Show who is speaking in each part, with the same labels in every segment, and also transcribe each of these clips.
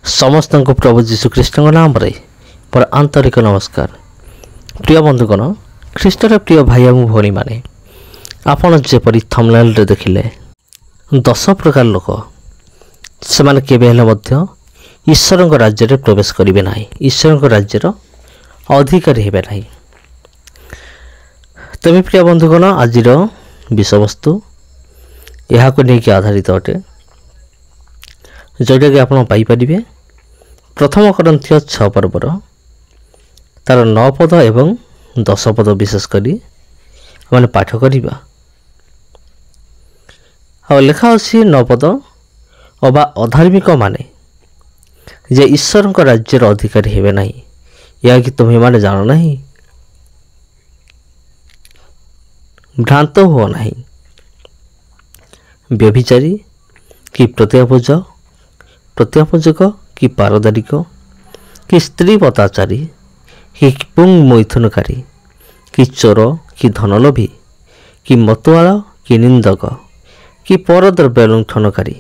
Speaker 1: समस्त को प्रभु जीशुख्रीष्ट नाम मोर आंतरिक नमस्कार। प्रिय बंधुगण, ख्रीष्टर प्रिय भाई और भौणी मैंने आपड़ जेपरी थंबनेल रे देखिले 10 प्रकार लोक से माने केबे हेले मध्य ईश्वर राज्य रे प्रवेश करिवे नाही, ईश्वर राज्यर अधिकारी हेबे नाही। तबे प्रिय बंधुगण, आजिर विषयवस्तु यहाँ को लेकिन आधारित अटे, जोटा कि आपन पाई परिबे प्रथम करंथियो 6 पर्वर तार 9 पद एवं 10 पद विशेष करी मैंने पाठ करिबा। आ लेखा अछि 9 पद अबा अधार्मिक माने जे ईश्वर राज्यर अधिकारी हेबे नाही, या कि तुम्हें माने जानो नहीं, भ्रांत हो नहीं, व्यभिचारी कि प्रत्यपूजक कि पारदारिक कि स्त्री पताचारी कि पुंग मैथुनकारी कि चोर कि धनलोभी कि मतुआल कि निंदक कि परद्रव्य लुंठनकारी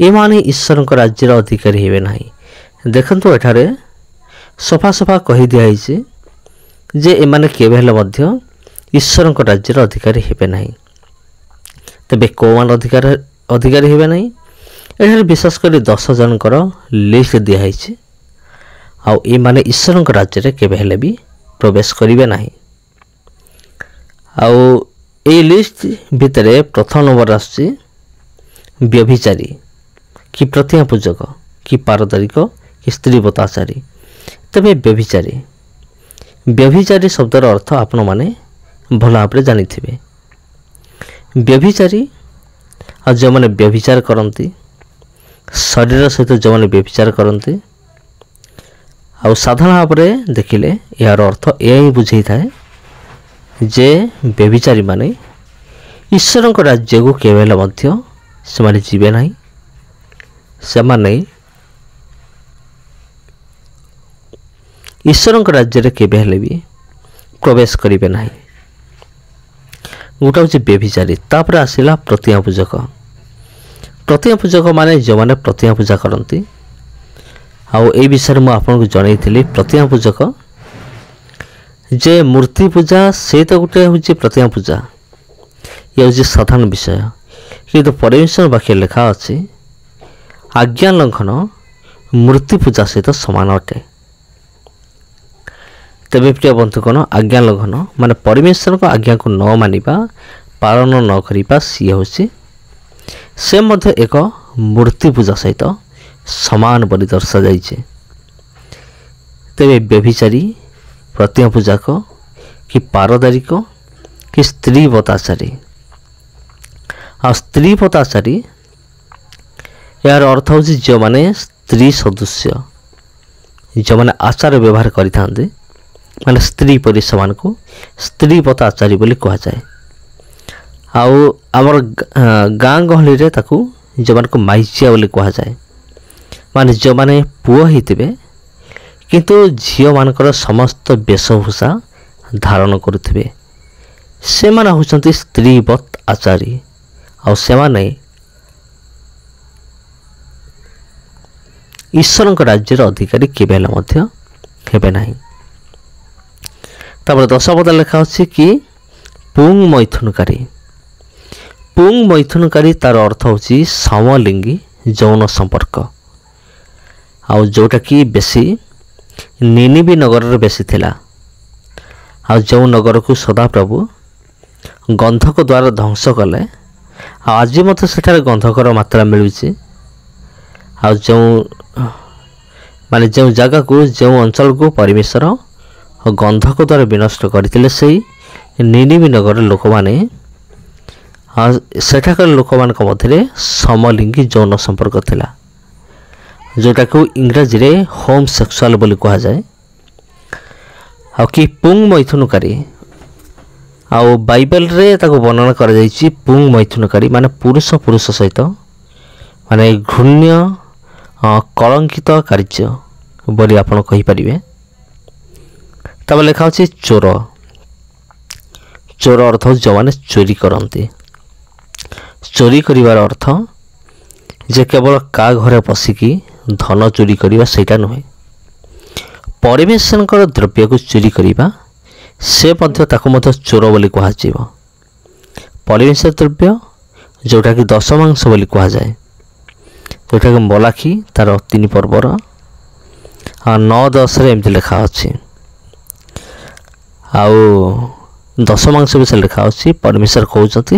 Speaker 1: एमाने ईश्वर राज्यर अधिकारी हेबे नाही। देखंतु एठारे सफा सफा कहि दिया जे एमाने केबे हेले मध्य ईश्वर राज्यर अधिकारी हेबे नाही। तबे कौन अधिकारी हेबे नाही? एठारे विशेष कर 10 जनकर लिस्ट दिखाई आउ ए माने ईश्वर राज्य रे केबे हेले भी प्रवेश करिवे नाही। आउ ए लिस्ट भितरे प्रथम नंबर आछि व्यभिचारी कि प्रतिपूजक कि पारदारिक कि स्त्री पताचारी। तबे व्यभिचारी शब्दर अर्थ आपण माने भल भाव जानी थिबे। व्यभिचारी आ जो माने व्यभिचार करती, शरीर सहित जो माने व्यभिचार करती, आ साधारण भाव में देखिले यार अर्थ यही बुझे थाए जे व्यभिचारी माने ईश्वर राज्य को केवल मध्य से माने जीवे नहीं, से माने ईश्वर राज्य रे केबे हेले भी प्रवेश करिवे नहीं। गोटा हूँ व्यभिचारी, तापर आसला प्रतिमापूजक। प्रतिमापूजक माने जो माने प्रतिमा पूजा करती, आउ ए विषय में आपको जनई प्रतिमापूजक जे मूर्ति पूजा से तो गोटे हूँ प्रतिमा पूजा, ये हूँ साधारण विषय, किंतु परमेश्वर वाक्य लिखा अच्छी आज्ञा लंघन मूर्ति पूजा सहित समान अटे। तेबे प्रिय बंधुगण, आज्ञा लंघन माने परमेश्वर को आज्ञा को न मानिबा, पालन न करिबा, सी हूँ से मध्य एक मूर्ति पूजा सहित समान बोली दर्शा जाइए। तेबे व्यभिचारी, प्रतिमा पूजक कि पारदारिक कि स्त्री पताचारी। आ स्त्री पताचारी यार अर्थ हूँ जो माने स्त्री सदृश्य, जो माने आचार व्यवहार करिथांते, माने स्त्री परि समान को स्त्री पताचारी बोली कहा जाए। आउ आमर गाँ गहली रे ताकू जो मान को माइचिया बोली कहा जाए, माने जो माने पुओ हितबे किंतु झियो मानकर समस्त वेशभूषा धारण करुथिबे, से माने होचंती स्त्रीवत आचारी। आउ से माने ईश्वर राज्यर अधिकारी केबे हेले मध्य हेबे नाही। तापर 10 पद लिखा अछि कि पुंग मैथुनकारी। पुंग मैथुनकारी तार अर्थ होची समलिंगी यौन संपर्क, आउ जोटा कि बेसी निनिबी नगर रे बेसी थिला। आउ जो नगर को सदा प्रभु गंधक द्वारा ध्वंस कले, आज मत सेठारे गंधकर मात्रा मिलुची। आउ जो माने जो जगह को, जो अंचल को परमेश्वर गंधक द्वारा विनष्ट करथिले, सेही निनिबी नगर लोक माने सेठाकर लोक मानक मध्य समलिंगी यौन संपर्क थिला, जोटा को इंग्रजी रे होमसेक्सुअल बोली कहा जाए। आ कि पुंग मैथुनकारी, आउ बाइबल रे ताको वर्णना करा जायछि पुंग मैथुनकारी माने पुरुष सहित माने घृण्य कलंकित कार्य बोली आपण कहि परिबे। तब लिखा अछि चोर। चोर अर्थ जो माने चोरी करती। चोरी करिवार अर्थ ଯେ କେବଳ କାହା ଘରେ ପଶିକି ଧନ ଚୋରି କରିବା ସେଇଟା ନୁହେଁ। ପରମେଶ୍ୱରଙ୍କର ଦ୍ରବ୍ୟକୁ ଚୋରି କରିବା ସେ ମଧ୍ୟ ତାକୁ ମଧ୍ୟ ଚୋର ବୋଲି କୁହାଯିବ। ପରମେଶ୍ୱର ଦ୍ରବ୍ୟ ଯେଉଁଟାକି ଦଶମାଂଶ ବୋଲି କୁହାଯାଏ, ଯେଉଁଟାକି ମଲାଖି ତାର 3 ପର୍ବର 9-10ରେ ଏମିତି ଲେଖା ଅଛି। ଆଉ ଦଶମାଂଶ ବିଷୟରେ ଲେଖା ଅଛି। ପରମେଶ୍ୱର କହୁଛନ୍ତି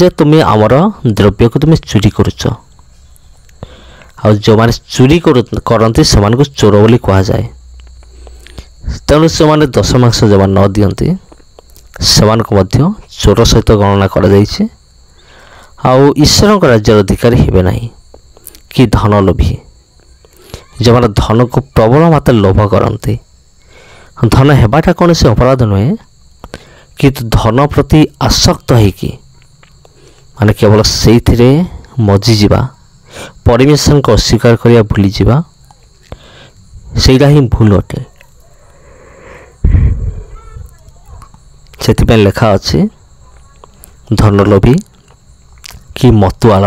Speaker 1: ଯେ ତୁମେ ଆମର ଦ୍ରବ୍ୟକୁ ତୁମେ ଚୋରି କରୁଛ। ଆଉ ଯେଉଁମାନେ ଚୋରି କରନ୍ତି ସେମାନଙ୍କୁ ଚୋର ବୋଲି କୁହାଯାଏ। ତେଣୁ ସେମାନେ ଦଶମାଂଶ ଯେଉଁମାନେ ନ ଦିଅନ୍ତି ସେମାନଙ୍କୁ ମଧ୍ୟ ଚୋର ସହିତ ଗଣନା କରାଯାଇଛି। ଆଉ ଈଶ୍ୱରଙ୍କ ରାଜ୍ୟର ଅଧିକାରୀ ହେବେ ନାହିଁ। କି ଧନ ଲୋଭୀ, ଯେଉଁମାନେ ଧନକୁ ପ୍ରବଳ ମାତ୍ରାରେ ଲୋଭ କରନ୍ତି। ଧନ ହେବାଟା କୌଣସି ଅପରାଧ ନୁହେଁ, କିନ୍ତୁ ଧନ ପ୍ରତି ଆସକ୍ତ ହେଇକି ମାନେ କେବଳ ସେଇଥିରେ ମଜିଯିବା, ପରମେଶ୍ୱରଙ୍କୁ ଅସ୍ୱୀକାର କରିବା, ଭୁଲିଯିବା, ସେଇଟା ହିଁ ଭୁଲ ଅଟେ। ସେଥିପାଇଁ ଲେଖା ଅଛି ଧନଲୋଭୀ କି ମତୁଆଳ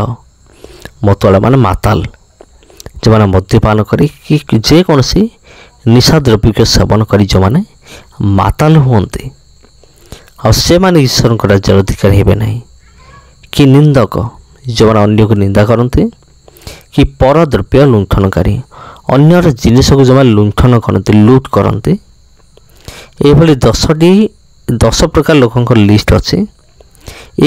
Speaker 1: ମାନେ ମାତାଲ, ଯେଉଁମାନେ ମଦ୍ୟପାନ କରି କି ଯେକୌଣସି ନିଶା ଦ୍ରବ୍ୟକୁ ସେବନ କରି ଯେଉଁମାନେ ମାତାଲ ହୁଅନ୍ତି, ଆଉ ସେମାନେ ଈଶ୍ୱରଙ୍କ ରାଜ୍ୟର ଅଧିକାରୀ ହେବେ ନାହିଁ। କି ନିନ୍ଦକ, ଯେଉଁମାନେ ଅନ୍ୟକୁ ନିନ୍ଦା କରନ୍ତି, କି ପର ଦ୍ରବ୍ୟ ଲୁଣ୍ଠନକାରୀ, ଅନ୍ୟର ଜିନିଷକୁ ଯେଉଁମାନେ ଲୁଣ୍ଠନ କରନ୍ତି, ଲୁଟ୍ କରନ୍ତି। ଏଭଳି 10 ପ୍ରକାର ଲୋକଙ୍କର ଲିଷ୍ଟ ଅଛି।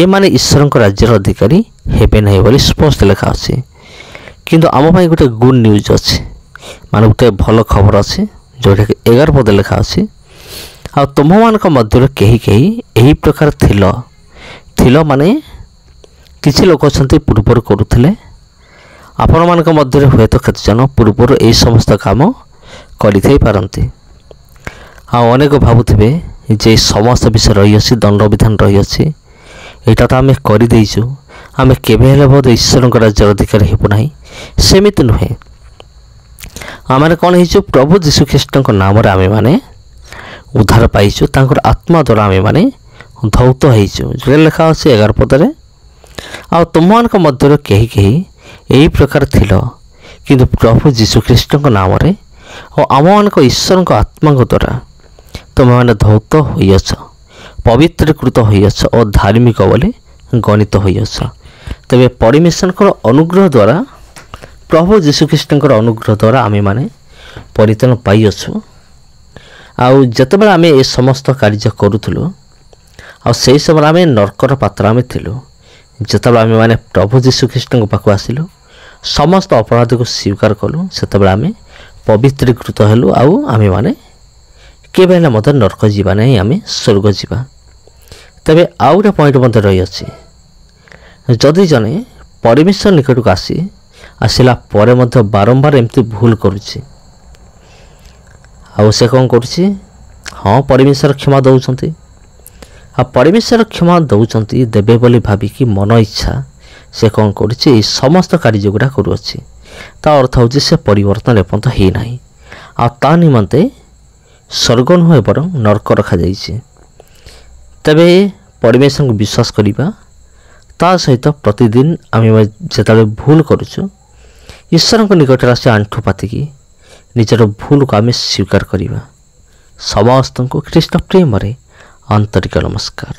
Speaker 1: ଏମାନେ ଈଶ୍ୱରଙ୍କ ରାଜ୍ୟର ଅଧିକାରୀ ହେବେ ନାହିଁ ବୋଲି ସ୍ପଷ୍ଟ ଲେଖା ଅଛି। କିନ୍ତୁ ଆମ ପାଇଁ ଗୋଟେ ଗୁଡ୍ ନ୍ୟୁଜ୍ ଅଛି, ମାନେ ଗୋଟେ ଭଲ ଖବର ଅଛି, ଯେଉଁଟାକି 11 ପଦ ଲେଖା ଅଛି। ଆଉ ତୁମମାନଙ୍କ ମଧ୍ୟରୁ କେହି ଏହି ପ୍ରକାର ଥିଲ ମାନେ କିଛି ଲୋକ ଅଛନ୍ତି ପୂର୍ବରୁ କରୁଥିଲେ। ଆପଣମାନଙ୍କ ମଧ୍ୟରେ ହୁଏତ କେତେଜଣ ପୂର୍ବରୁ ଏହି ସମସ୍ତ କାମ କରିଥାଇ ପାରନ୍ତି। ଆଉ ଅନେକ ଭାବୁଥିବେ ଯେ ସମସ୍ତ ବିଷୟ ରହିଅଛି, ଦଣ୍ଡବିଧାନ ରହିଅଛି, ଏଇଟା ତ ଆମେ କରିଦେଇଛୁ, ଆମେ କେବେ ହେଲେ ବୋଧେ ଈଶ୍ୱରଙ୍କ ରାଜ୍ୟର ଅଧିକାରୀ ହେବୁ ନାହିଁ। ସେମିତି ନୁହେଁ। ଆମେ କ'ଣ ହେଇଛୁ? ପ୍ରଭୁ ଯୀଶୁଖ୍ରୀଷ୍ଟଙ୍କ ନାମରେ ଆମେମାନେ ଉଦ୍ଧାର ପାଇଛୁ। ତାଙ୍କର ଆତ୍ମା ଦ୍ୱାରା ଆମେମାନେ ଧୌତ ହେଇଛୁ, ଯେଉଁଟା ଲେଖା ଅଛି 11 ପଦରେ। ଆଉ ତୁମମାନଙ୍କ ମଧ୍ୟରୁ କେହି ଏହି ପ୍ରକାର ଥିଲ, କିନ୍ତୁ ପ୍ରଭୁ ଯୀଶୁଖ୍ରୀଷ୍ଟଙ୍କ ନାମରେ ଓ ଆମମାନଙ୍କ ଈଶ୍ୱରଙ୍କ ଆତ୍ମାଙ୍କ ଦ୍ୱାରା ତୁମେମାନେ ଧୌତ ହୋଇଅଛ, ପବିତ୍ରୀକୃତ ହୋଇଅଛ ଓ ଧାର୍ମିକ ବୋଲି ଗଣିତ ହୋଇଅଛ। ତେବେ ପରମେଶ୍ୱରଙ୍କର ଅନୁଗ୍ରହ ଦ୍ୱାରା, ପ୍ରଭୁ ଯୀଶୁଖ୍ରୀଷ୍ଟଙ୍କର ଅନୁଗ୍ରହ ଦ୍ୱାରା ଆମେମାନେ ପରିତ୍ରାଣ ପାଇଅଛୁ। ଆଉ ଯେତେବେଳେ ଆମେ ଏ ସମସ୍ତ କାର୍ଯ୍ୟ କରୁଥିଲୁ, ଆଉ ସେହି ସମୟରେ ଆମେ ନର୍କର ପାତ୍ର ଆମେ ଥିଲୁ। ଯେତେବେଳେ ଆମେମାନେ ପ୍ରଭୁ ଯୀଶୁଖ୍ରୀଷ୍ଟଙ୍କ ପାଖକୁ ଆସିଲୁ, ସମସ୍ତ ଅପରାଧକୁ ସ୍ୱୀକାର କଲୁ, ସେତେବେଳେ ଆମେ ପବିତ୍ରୀକୃତ ହେଲୁ। ଆଉ ଆମେମାନେ କେବେ ହେଲେ ମଧ୍ୟ ନର୍କ ଯିବା ନାହିଁ, ଆମେ ସ୍ୱର୍ଗ ଯିବା। ତେବେ ଆଉ ଗୋଟେ ପଏଣ୍ଟ ମଧ୍ୟ ରହିଅଛି। ଯଦି ଜଣେ ପରମେଶ୍ୱର ନିକଟକୁ ଆସିଲା ପରେ ମଧ୍ୟ ବାରମ୍ବାର ଏମିତି ଭୁଲ କରୁଛି, ଆଉ ସେ କ'ଣ କରୁଛି? ହଁ, ପରମେଶ୍ୱର କ୍ଷମା ଦେଉଛନ୍ତି। ଆଉ ପରମେଶ୍ୱର କ୍ଷମା ଦେଉଛନ୍ତି, ଦେବେ ବୋଲି ଭାବିକି ମନ ଇଚ୍ଛା ସେ କ'ଣ କରୁଛି? ଏହି ସମସ୍ତ କାର୍ଯ୍ୟ ଗୁଡ଼ା କରୁଅଛି। ତା ଅର୍ଥ ହେଉଛି ସେ ପରିବର୍ତ୍ତନ ଏପର୍ଯ୍ୟନ୍ତ ହେଇନାହିଁ। ଆଉ ତା ନିମନ୍ତେ ସ୍ୱର୍ଗ ନୁହେଁ ବରଂ ନର୍କ ରଖାଯାଇଛି। ତେବେ ପରମେଶ୍ୱରଙ୍କୁ ବିଶ୍ୱାସ କରିବା, ତା ସହିତ ପ୍ରତିଦିନ ଆମେ ଯେତେବେଳେ ଭୁଲ କରୁଛୁ, ଈଶ୍ୱରଙ୍କ ନିକଟରେ ଆସି ଆଣ୍ଠୁ ପାତିକି ନିଜର ଭୁଲକୁ ଆମେ ସ୍ୱୀକାର କରିବା। ସମସ୍ତଙ୍କୁ ଖ୍ରୀଷ୍ଟ ପ୍ରେମରେ ଆନ୍ତରିକ ନମସ୍କାର।